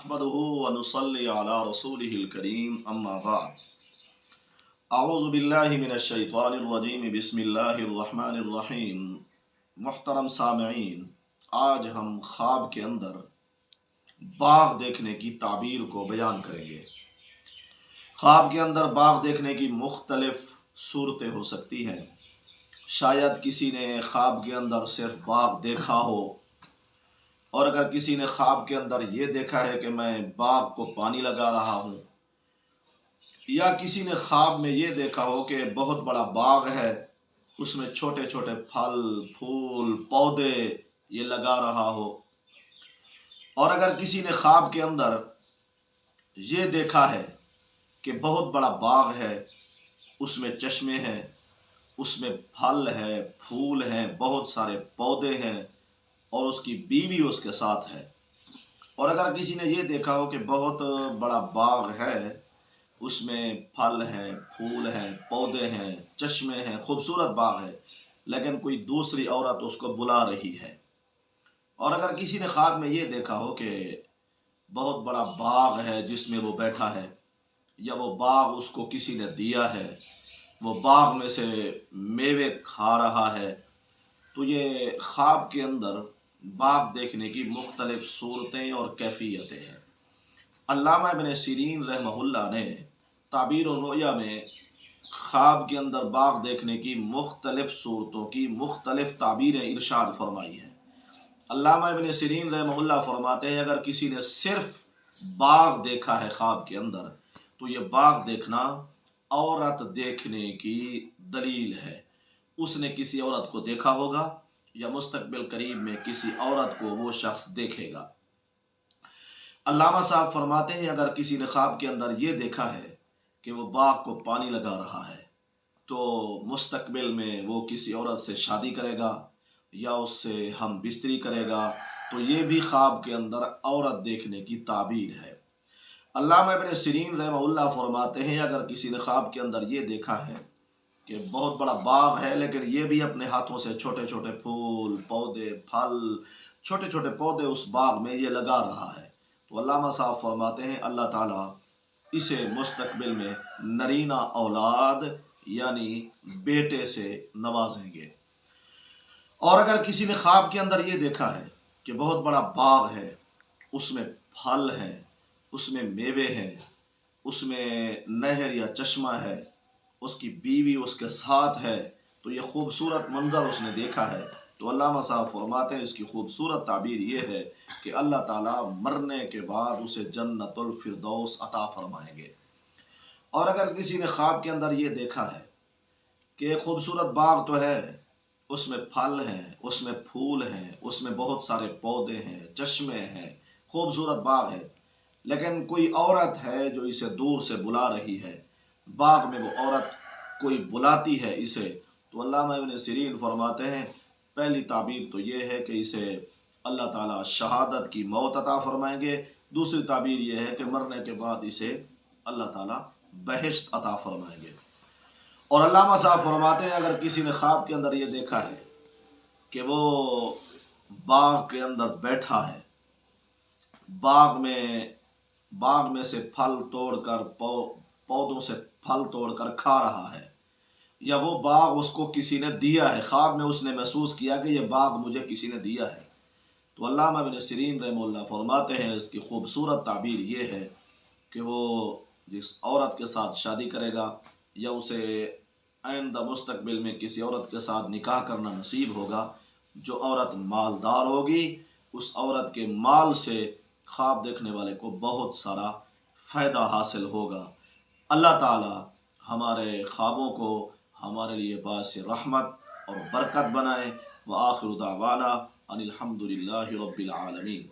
नहमदुहु व नुसल्ली अला रसूलिहिल करीम अम्मा बाद। अऊज़ु बिल्लाहि मिनश शैतानिर रजीम बिस्मिल्लाहिर रहमानिर रहीम। मुहतरम सामईन, आज हम ख्वाब के अंदर बाग देखने की ताबीर को बयान करेंगे। ख्वाब के अंदर बाग देखने की मुख्तलिफ सूरतें हो सकती हैं। शायद किसी ने ख्वाब के अंदर सिर्फ बाग देखा हो, और अगर किसी ने ख्वाब के अंदर ये देखा है कि मैं बाग को पानी लगा रहा हूँ, या किसी ने ख्वाब में ये देखा हो कि बहुत बड़ा बाग है, उसमें छोटे छोटे फल फूल पौधे ये लगा रहा हो, और अगर किसी ने ख्वाब के अंदर ये देखा है कि बहुत बड़ा बाग है, उसमें चश्मे हैं, उसमें फल है फूल हैं, बहुत सारे पौधे हैं और उसकी बीवी उसके साथ है, और अगर किसी ने ये देखा हो कि बहुत बड़ा बाग है, उसमें फल हैं फूल हैं पौधे हैं चश्मे हैं, खूबसूरत बाग है, लेकिन कोई दूसरी औरत उसको बुला रही है, और अगर किसी ने ख्वाब में ये देखा हो कि बहुत बड़ा बाग है जिसमें वो बैठा है, या वो बाग उसको किसी ने दिया है, वो बाग में से मेवे खा रहा है, तो ये ख्वाब के अंदर बाग देखने की मुख्तलिफ सूरतें और कैफियतें हैं। अल्लामा इब्न सिरीन रहमहुल्लाह ने ताबीर और रोया में ख्वाब के अंदर बाग देखने की मुख्तलिफ सूरतों की मुख्तलिफ ताबीरें इरशाद फरमाई हैं। अल्लामा इब्न सिरीन रहमहुल्लाह फरमाते हैं, अगर किसी ने सिर्फ बाग देखा है ख्वाब के अंदर, तो ये बाग देखना औरत देखने की दलील है। उसने किसी औरत को देखा होगा या मुस्तकबिल करीब में किसी औरत को वो शख्स देखेगा। अल्लामा साहब फरमाते हैं, अगर किसी ने ख्वाब के अंदर ये देखा है कि वो बाग को पानी लगा रहा है, तो मुस्तकबिल में वो किसी औरत से शादी करेगा या उससे हम बिस्तरी करेगा, तो ये भी ख्वाब के अंदर औरत देखने की ताबीर है। अल्लामा इब्न सिरीन रहमहुल्लाह फरमाते हैं, अगर किसी ने ख्वाब के अंदर ये देखा है कि बहुत बड़ा बाग है, लेकिन ये भी अपने हाथों से छोटे छोटे फूल पौधे फल छोटे छोटे पौधे उस बाग में ये लगा रहा है, तो अल्लामा साहब फरमाते हैं अल्लाह ताला इसे मुस्तकबिल में नरीना औलाद यानी बेटे से नवाजेंगे। और अगर किसी ने ख्वाब के अंदर ये देखा है कि बहुत बड़ा बाग है, उसमें फल हैं, उसमें मेवे हैं, उसमें नहर या चश्मा है, उसकी बीवी उसके साथ है, तो ये खूबसूरत मंजर उसने देखा है, तो अल्लामा साहब फरमाते हैं इसकी खूबसूरत ताबीर ये है कि अल्लाह ताला मरने के बाद उसे जन्नतुल फिरदौस अता फरमाएंगे। और अगर किसी ने ख्वाब के अंदर ये देखा है कि एक खूबसूरत बाग तो है, उसमें फल हैं उसमें फूल हैं उसमें बहुत सारे पौधे हैं चश्मे हैं, खूबसूरत बाग है, लेकिन कोई औरत है जो इसे दूर से बुला रही है, बाग में वो औरत कोई बुलाती है इसे, तो अल्लामा इब्न सिरीन फरमाते हैं पहली ताबीर तो ये है कि इसे अल्लाह ताला शहादत की मौत अता फरमाएंगे, दूसरी ताबीर ये है कि मरने के बाद इसे अल्लाह ताला बहिश्त अता फरमाएंगे। और अल्लामा साहब फरमाते हैं, अगर किसी ने ख्वाब के अंदर ये देखा है कि वो बाग के अंदर बैठा है, बाग में से फल तोड़कर पौधों से फल तोड़कर खा रहा है, या वो बाग उसको किसी ने दिया है, ख्वाब में उसने महसूस किया कि ये बाग मुझे किसी ने दिया है, तो अल्लामा इब्न सिरीन रहमहुल्लाह फरमाते हैं इसकी खूबसूरत ताबीर ये है कि वो जिस औरत के साथ शादी करेगा या उसे आइंदा मुस्तकबिल में किसी औरत के साथ निकाह करना नसीब होगा, जो औरत मालदार होगी उस औरत के माल से ख्वाब देखने वाले को बहुत सारा फ़ायदा हासिल होगा। अल्लाह ताला हमारे ख्वाबों को हमारे लिए बाइस रहमत और बरकत बनाए। व आखिरु दावाना अनिल हम्दुलिल्लाहि रब्बिल आलमीन।